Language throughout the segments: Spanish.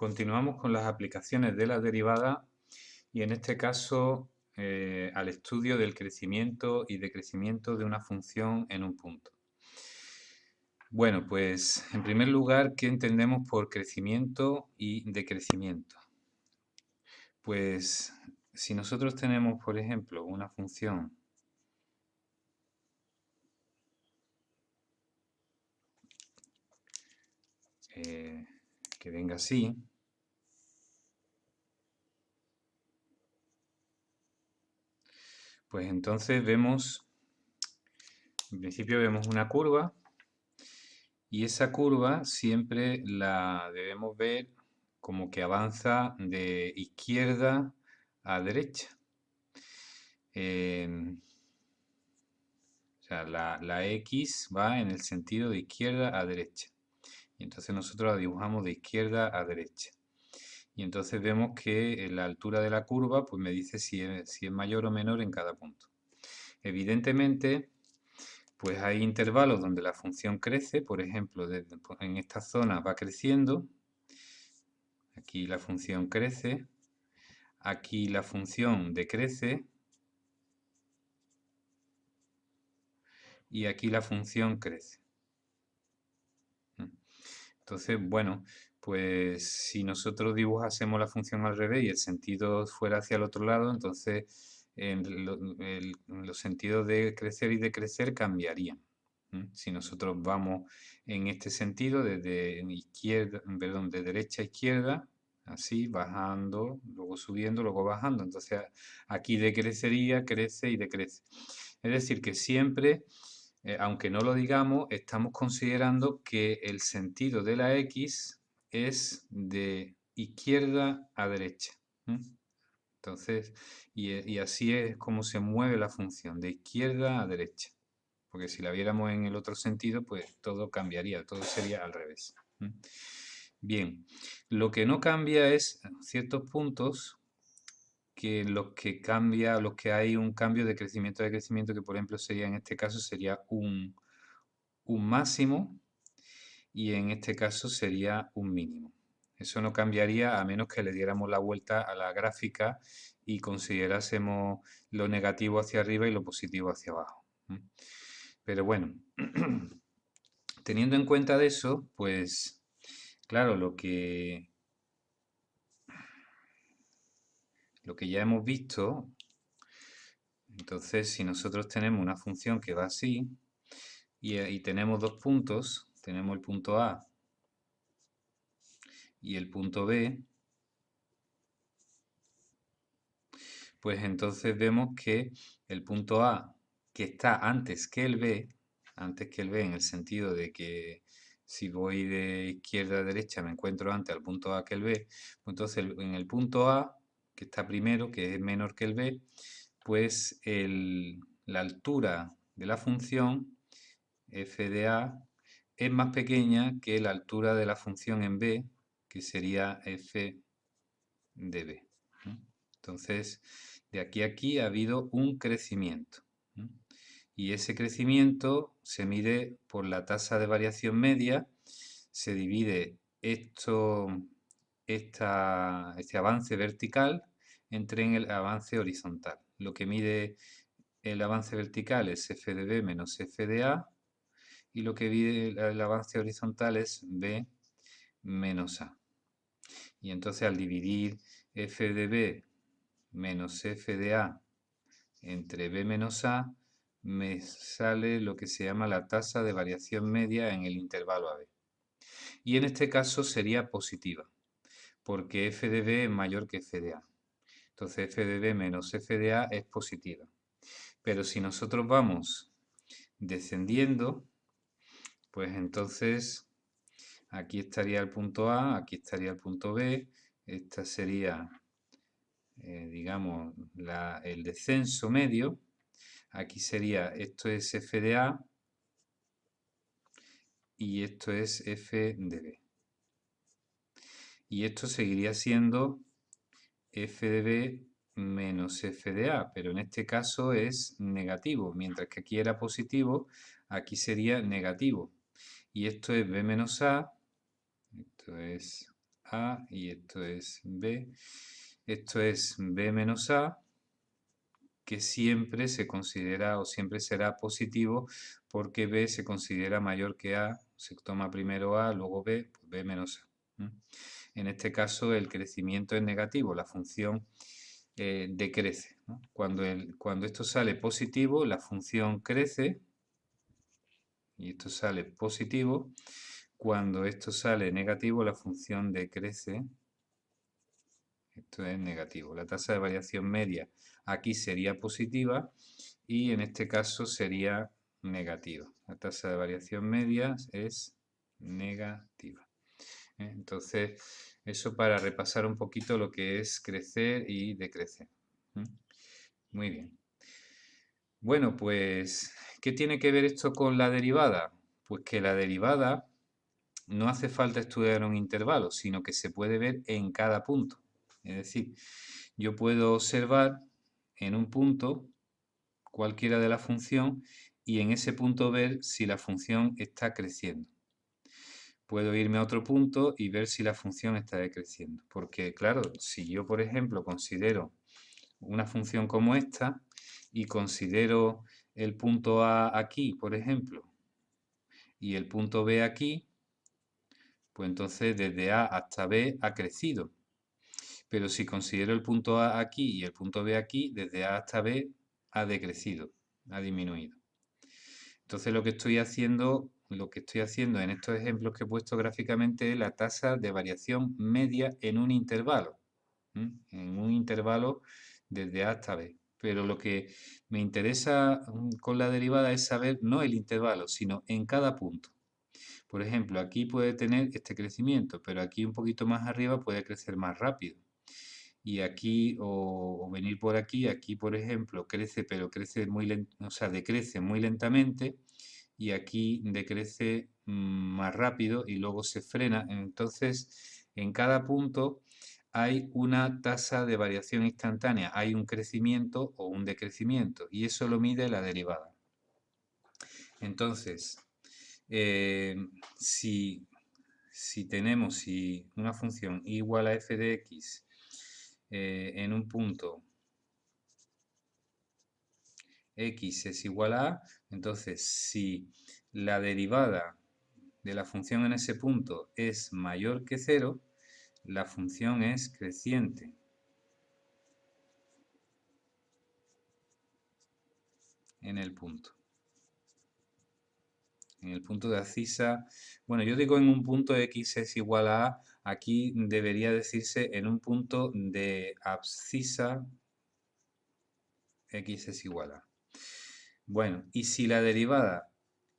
Continuamos con las aplicaciones de la derivada y en este caso al estudio del crecimiento y decrecimiento de una función en un punto. Bueno, pues en primer lugar, ¿qué entendemos por crecimiento y decrecimiento? Pues si nosotros tenemos, por ejemplo, una función que venga así, pues entonces vemos, en principio vemos una curva y esa curva siempre la debemos ver como que avanza de izquierda a derecha. O sea, la X va en el sentido de izquierda a derecha. Y entonces nosotros la dibujamos de izquierda a derecha. Y entonces vemos que la altura de la curva pues me dice si es mayor o menor en cada punto. Evidentemente, pues hay intervalos donde la función crece, por ejemplo, en esta zona va creciendo, aquí la función crece, aquí la función decrece y aquí la función crece. Entonces, bueno, pues si nosotros dibujásemos la función al revés y el sentido fuera hacia el otro lado, entonces los sentidos de crecer y decrecer cambiarían. Si nosotros vamos en este sentido, desde izquierda, perdón, de derecha a izquierda, así, bajando, luego subiendo, luego bajando. Entonces aquí decrecería, crece y decrece. Es decir, que siempre, aunque no lo digamos, estamos considerando que el sentido de la X es de izquierda a derecha. Entonces, y así es como se mueve la función, de izquierda a derecha. Porque si la viéramos en el otro sentido, pues todo cambiaría, todo sería al revés. Bien, lo que no cambia es ciertos puntos que los que hay un cambio de crecimiento, que por ejemplo sería en este caso sería un máximo y en este caso sería un mínimo. Eso no cambiaría a menos que le diéramos la vuelta a la gráfica y considerásemos lo negativo hacia arriba y lo positivo hacia abajo. Pero bueno, teniendo en cuenta de eso, pues claro, lo que ya hemos visto, entonces si nosotros tenemos una función que va así y tenemos dos puntos, tenemos el punto A y el punto B, pues entonces vemos que el punto A, que está antes que el B en el sentido de que si voy de izquierda a derecha me encuentro antes al punto A que el B, pues entonces en el punto A, que está primero, que es menor que el B, pues la altura de la función f de A es más pequeña que la altura de la función en B, que sería f de B. Entonces, de aquí a aquí ha habido un crecimiento. Y ese crecimiento se mide por la tasa de variación media, se divide este avance vertical entre el avance horizontal. Lo que mide el avance vertical es f de b menos f de a y lo que mide el avance horizontal es b menos a. Y entonces al dividir f de b menos f de a entre b menos a, me sale lo que se llama la tasa de variación media en el intervalo AB. Y en este caso sería positiva, porque f de b es mayor que f de a. Entonces f de b menos f de a es positiva. Pero si nosotros vamos descendiendo, pues entonces aquí estaría el punto A, aquí estaría el punto B, esta sería, digamos, el descenso medio. Aquí sería, esto es f de A y esto es f de B. Y esto seguiría siendo f de B menos f de A, pero en este caso es negativo, mientras que aquí era positivo, aquí sería negativo. Y esto es B menos A, esto es A y esto es B. Esto es B menos A, que siempre se considera o siempre será positivo porque B se considera mayor que A. Se toma primero A, luego B, pues B menos A. En este caso el crecimiento es negativo, la función decrece, ¿no? Cuando esto sale positivo, la función crece y esto sale positivo. Cuando esto sale negativo, la función decrece. Esto es negativo. La tasa de variación media aquí sería positiva y en este caso sería negativa. La tasa de variación media es negativa. Entonces, eso para repasar un poquito lo que es crecer y decrecer. Muy bien. Bueno, pues, ¿qué tiene que ver esto con la derivada? Pues que la derivada no hace falta estudiar un intervalo, sino que se puede ver en cada punto. Es decir, yo puedo observar en un punto cualquiera de la función y en ese punto ver si la función está creciendo. Puedo irme a otro punto y ver si la función está decreciendo. Porque, claro, si yo, por ejemplo, considero una función como esta y considero el punto A aquí, por ejemplo, y el punto B aquí, pues entonces desde A hasta B ha crecido. Pero si considero el punto A aquí y el punto B aquí, desde A hasta B ha decrecido, ha disminuido. Entonces lo que estoy haciendo en estos ejemplos que he puesto gráficamente es la tasa de variación media en un intervalo. En un intervalo desde A hasta B. Pero lo que me interesa con la derivada es saber no el intervalo, sino en cada punto. Por ejemplo, aquí puede tener este crecimiento, pero aquí un poquito más arriba puede crecer más rápido. Y aquí, o venir por aquí por ejemplo crece, pero crece muy o sea, decrece muy lentamente, y aquí decrece más rápido y luego se frena. Entonces, en cada punto hay una tasa de variación instantánea, hay un crecimiento o un decrecimiento, y eso lo mide la derivada. Entonces, eh, si, si una función igual a f de x en un punto x es igual a a, entonces si la derivada de la función en ese punto es mayor que 0, la función es creciente. En el punto. En el punto de abscisa, bueno, yo digo en un punto x es igual a, aquí debería decirse en un punto de abscisa x es igual a. Bueno, y si la derivada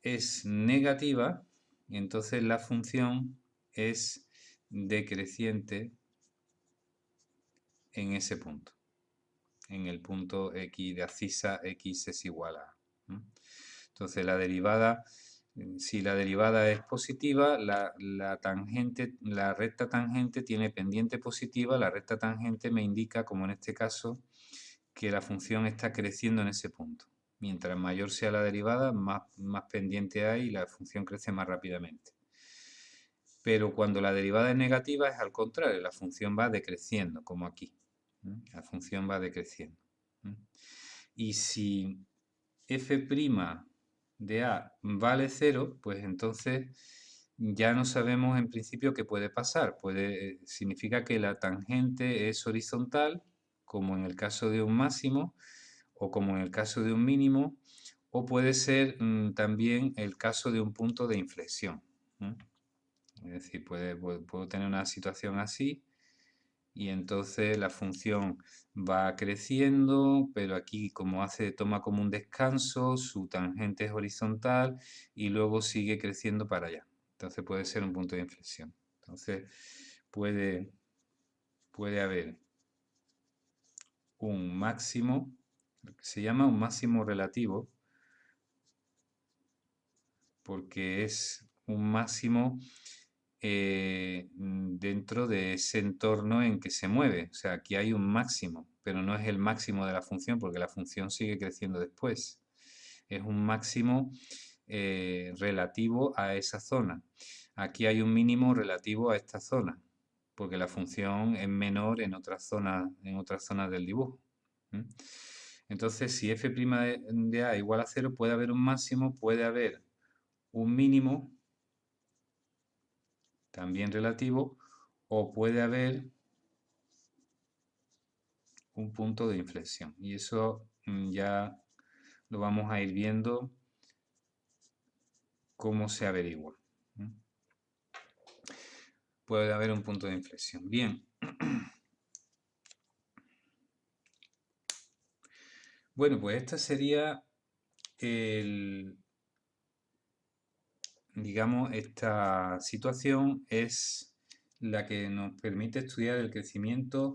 es negativa, entonces la función es decreciente en ese punto, en el punto x de abscisa x es igual a. Entonces la derivada, si la derivada es positiva, la tangente, la recta tangente tiene pendiente positiva, la recta tangente me indica, como en este caso, que la función está creciendo en ese punto. Mientras mayor sea la derivada, más pendiente hay y la función crece más rápidamente. Pero cuando la derivada es negativa es al contrario, la función va decreciendo, como aquí. La función va decreciendo. Y si f' de A vale 0, pues entonces ya no sabemos en principio qué puede pasar. Significa que la tangente es horizontal, como en el caso de un máximo, o como en el caso de un mínimo, o puede ser también el caso de un punto de inflexión. Es decir, puedo tener una situación así y entonces la función va creciendo, pero aquí toma como un descanso, su tangente es horizontal y luego sigue creciendo para allá. Entonces puede ser un punto de inflexión. Entonces puede, puede haber un máximo, lo que se llama un máximo relativo, porque es un máximo dentro de ese entorno en que se mueve. O sea, aquí hay un máximo, pero no es el máximo de la función porque la función sigue creciendo después. Es un máximo relativo a esa zona. Aquí hay un mínimo relativo a esta zona. porque la función es menor en otras zonas del dibujo. Entonces, si f' de a igual a 0, puede haber un máximo, puede haber un mínimo, también relativo, o puede haber un punto de inflexión. Y eso ya lo vamos a ir viendo cómo se averigua. Puede haber un punto de inflexión. Bien. Bueno, pues esta sería digamos, esta situación es la que nos permite estudiar el crecimiento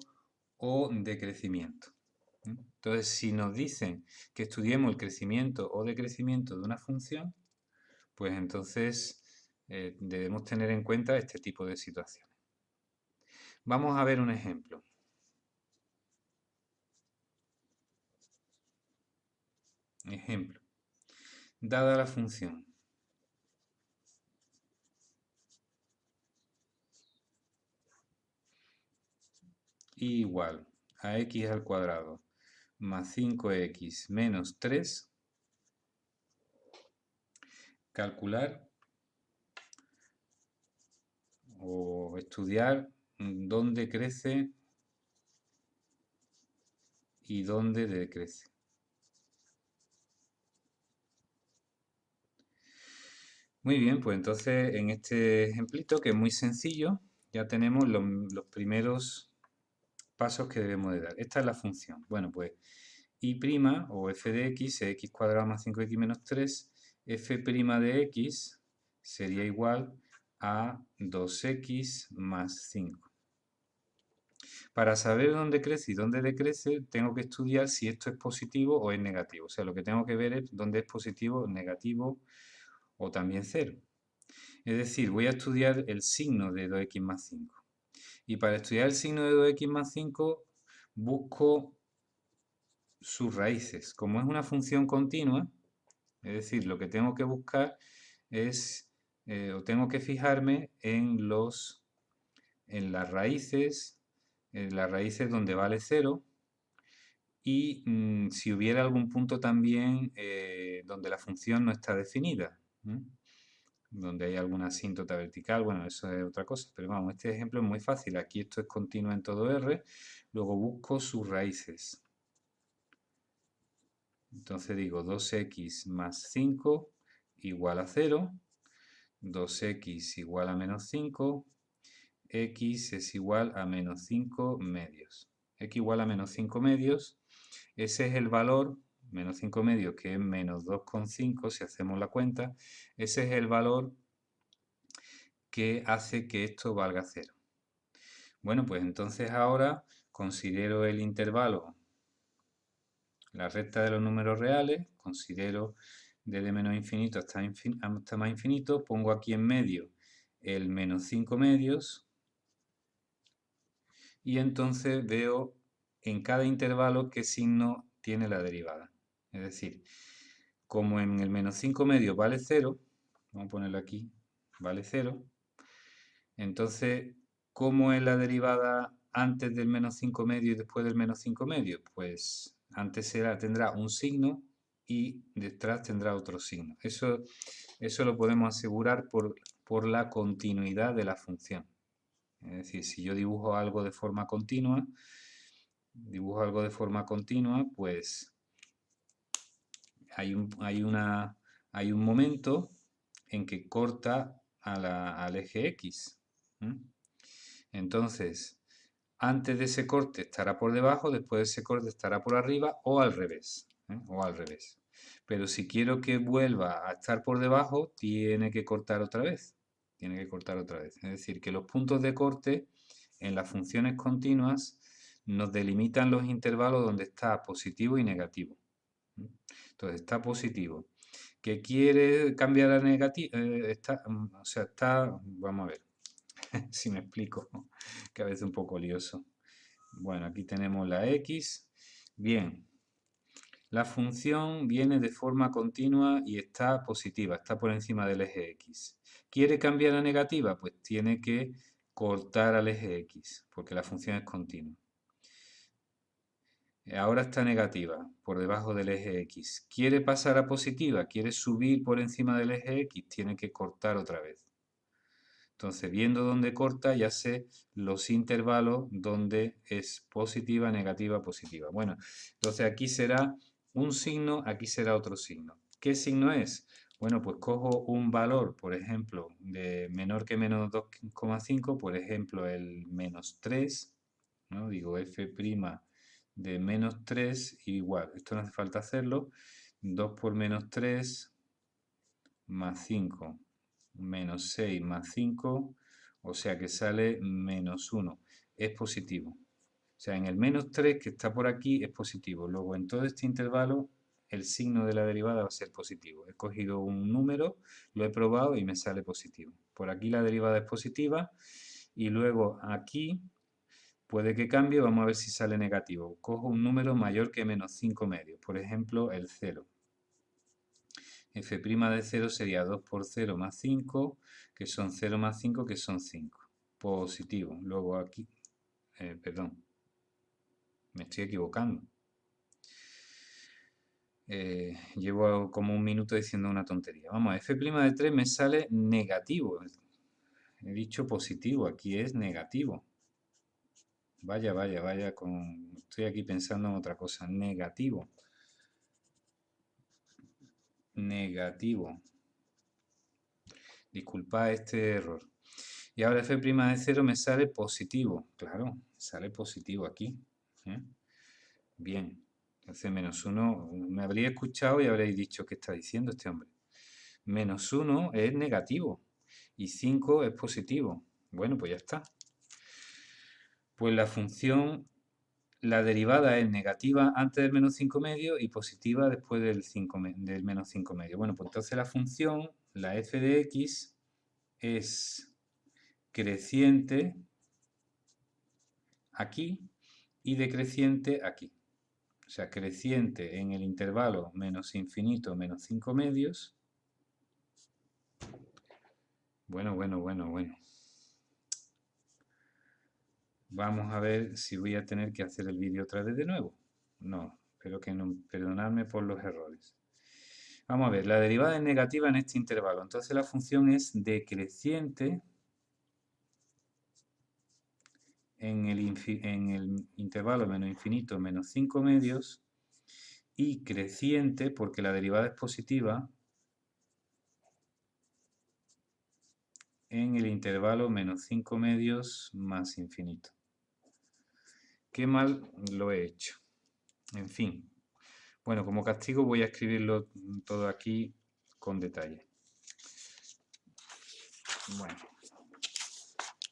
o decrecimiento. Entonces, si nos dicen que estudiemos el crecimiento o decrecimiento de una función, pues entonces debemos tener en cuenta este tipo de situaciones. Vamos a ver un ejemplo. Ejemplo. Dada la función y igual a x al cuadrado más 5x menos 3, calcular o estudiar dónde crece y dónde decrece. Muy bien, pues entonces en este ejemplito, que es muy sencillo, ya tenemos los primeros pasos que debemos de dar. Esta es la función. Bueno, pues y' o f de x es x cuadrado más 5x menos 3, f' de x sería igual a 2x más 5. Para saber dónde crece y dónde decrece, tengo que estudiar si esto es positivo o es negativo. O sea, lo que tengo que ver es dónde es positivo, negativo o también 0. Es decir, voy a estudiar el signo de 2x más 5. Y para estudiar el signo de 2x más 5, busco sus raíces. Como es una función continua, es decir, lo que tengo que buscar es, o tengo que fijarme en las raíces donde vale 0, y si hubiera algún punto también donde la función no está definida, donde hay alguna asíntota vertical, bueno, eso es otra cosa, pero vamos, este ejemplo es muy fácil. Aquí esto es continuo en todo R, luego busco sus raíces. Entonces digo 2x más 5 igual a 0, 2x igual a menos 5, x es igual a menos 5 medios. X igual a menos 5 medios, ese es el valor, menos 5 medios, que es menos 2,5 si hacemos la cuenta, ese es el valor que hace que esto valga 0. Bueno, pues entonces ahora considero el intervalo, la recta de los números reales, considero desde menos infinito hasta más infinito, pongo aquí en medio el menos 5 medios y entonces veo en cada intervalo qué signo tiene la derivada. Es decir, como en el menos 5 medios vale 0, vamos a ponerlo aquí, vale 0, entonces, ¿cómo es la derivada antes del menos 5 medios y después del menos 5 medios? Pues antes tendrá un signo y detrás tendrá otro signo. Eso lo podemos asegurar por la continuidad de la función. Es decir, si yo dibujo algo de forma continua, pues hay un momento en que corta al eje X. Entonces, antes de ese corte estará por debajo, después de ese corte estará por arriba o al revés. O al revés. Pero si quiero que vuelva a estar por debajo, tiene que cortar otra vez. Tiene que cortar otra vez. Es decir, que los puntos de corte en las funciones continuas nos delimitan los intervalos donde está positivo y negativo. Entonces, está positivo. ¿Que quiere cambiar a negativo? Vamos a ver si me explico, que a veces es un poco lioso. Bueno, aquí tenemos la x. Bien, la función viene de forma continua y está positiva, está por encima del eje x. ¿Quiere cambiar a negativa? Pues tiene que cortar al eje X, porque la función es continua. Ahora está negativa, por debajo del eje X. ¿Quiere pasar a positiva? ¿Quiere subir por encima del eje X? Tiene que cortar otra vez. Entonces, viendo dónde corta, ya sé los intervalos donde es positiva, negativa, positiva. Bueno, entonces aquí será un signo, aquí será otro signo. ¿Qué signo es? Bueno, pues cojo un valor, por ejemplo, de menor que menos 2,5, por ejemplo, el menos 3, ¿no? Digo f' de menos 3 igual, esto no hace falta hacerlo, 2 por menos 3 más 5 menos 6 más 5, o sea que sale menos 1. Es positivo. O sea, en el menos 3 que está por aquí es positivo. Luego en todo este intervalo el signo de la derivada va a ser positivo. He cogido un número, lo he probado y me sale positivo. Por aquí la derivada es positiva y luego aquí puede que cambie, vamos a ver si sale negativo. Cojo un número mayor que menos 5 medios, por ejemplo el 0. F' de 0 sería 2 por 0 más 5, que son 0 más 5, que son 5. Positivo. Luego aquí, perdón, me estoy equivocando. Llevo como un minuto diciendo una tontería. Vamos, F' de 3 me sale negativo. He dicho positivo, aquí es negativo. Vaya, vaya, vaya, estoy aquí pensando en otra cosa. Negativo. Negativo. Disculpa este error. Y ahora f' de 0 me sale positivo. Claro, sale positivo aquí. ¿eh? Bien. Entonces menos 1, me habría escuchado y habréis dicho qué está diciendo este hombre. Menos 1 es negativo y 5 es positivo. Bueno, pues ya está. Pues la función, la derivada es negativa antes del menos 5 medio y positiva después del menos 5 medio. Bueno, pues entonces la función, la f de x, es creciente aquí y decreciente aquí. O sea, creciente en el intervalo menos infinito menos 5 medios. Bueno. Vamos a ver si voy a tener que hacer el vídeo otra vez de nuevo. No, espero que no, perdonadme por los errores. Vamos a ver, la derivada es negativa en este intervalo. Entonces la función es decreciente en el intervalo menos infinito menos 5 medios y creciente porque la derivada es positiva en el intervalo menos 5 medios más infinito. Qué mal lo he hecho. En fin. Bueno, como castigo voy a escribirlo todo aquí con detalle. Bueno.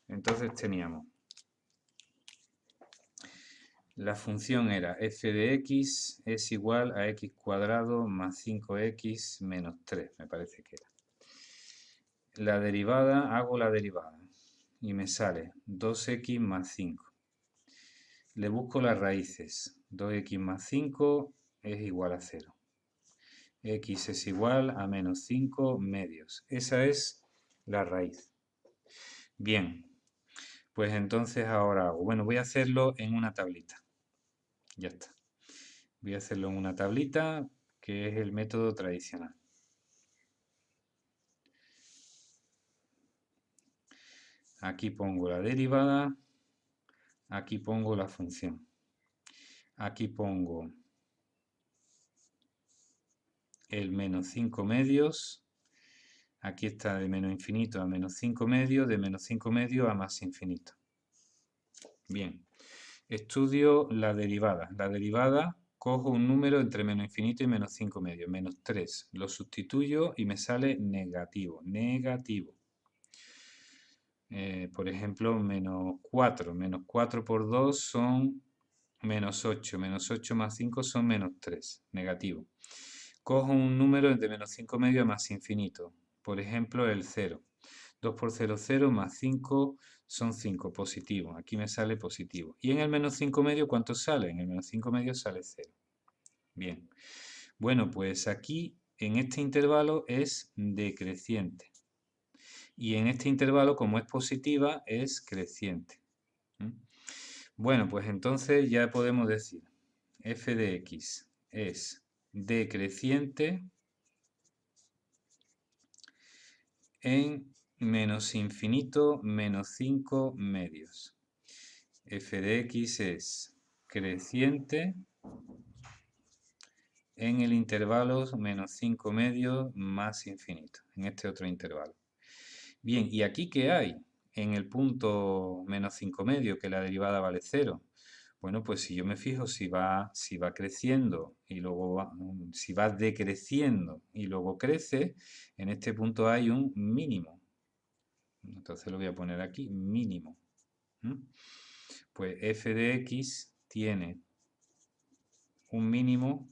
Entonces teníamos. La función era f de x es igual a x cuadrado más 5x menos 3, me parece que era. La derivada, hago la derivada y me sale 2x más 5. Le busco las raíces. 2x más 5 es igual a 0. X es igual a menos 5 medios. Esa es la raíz. Bien, pues entonces ahora hago. Bueno, voy a hacerlo en una tablita. Ya está. Voy a hacerlo en una tablita, que es el método tradicional. Aquí pongo la derivada, aquí pongo la función. Aquí pongo el menos 5 medios. Aquí está de menos infinito a menos 5 medios, de menos 5 medios a más infinito. Bien, estudio la derivada. La derivada, cojo un número entre menos infinito y menos 5 medios, menos 3. Lo sustituyo y me sale negativo, negativo. Por ejemplo, menos 4. Menos 4 por 2 son menos 8. Menos 8 más 5 son menos 3, negativo. Cojo un número de menos 5 medios a más infinito. Por ejemplo, el 0. 2 por 0, 0, más 5 son 5, positivo. Aquí me sale positivo. ¿Y en el menos 5 medio cuánto sale? En el menos 5 medio sale 0. Bien. Bueno, pues aquí en este intervalo es decreciente. Y en este intervalo, como es positiva, es creciente. Bueno, pues entonces ya podemos decir f de x es decreciente en menos infinito menos 5 medios. F de x es creciente en el intervalo menos 5 medios más infinito, en este otro intervalo. Bien, ¿y aquí qué hay? En el punto menos 5 medios, que la derivada vale 0. Bueno, pues si yo me fijo si va creciendo y luego si va decreciendo y luego crece, en este punto hay un mínimo. Entonces lo voy a poner aquí, mínimo. Pues f de x tiene un mínimo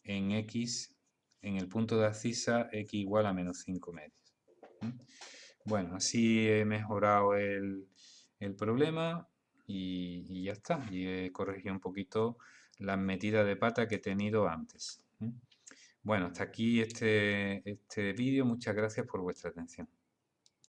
en x, en el punto de abscisa x igual a menos 5 medios. Bueno, así he mejorado el problema y ya está. Y he corregido un poquito las metidas de pata que he tenido antes. Bueno, hasta aquí este vídeo. Muchas gracias por vuestra atención.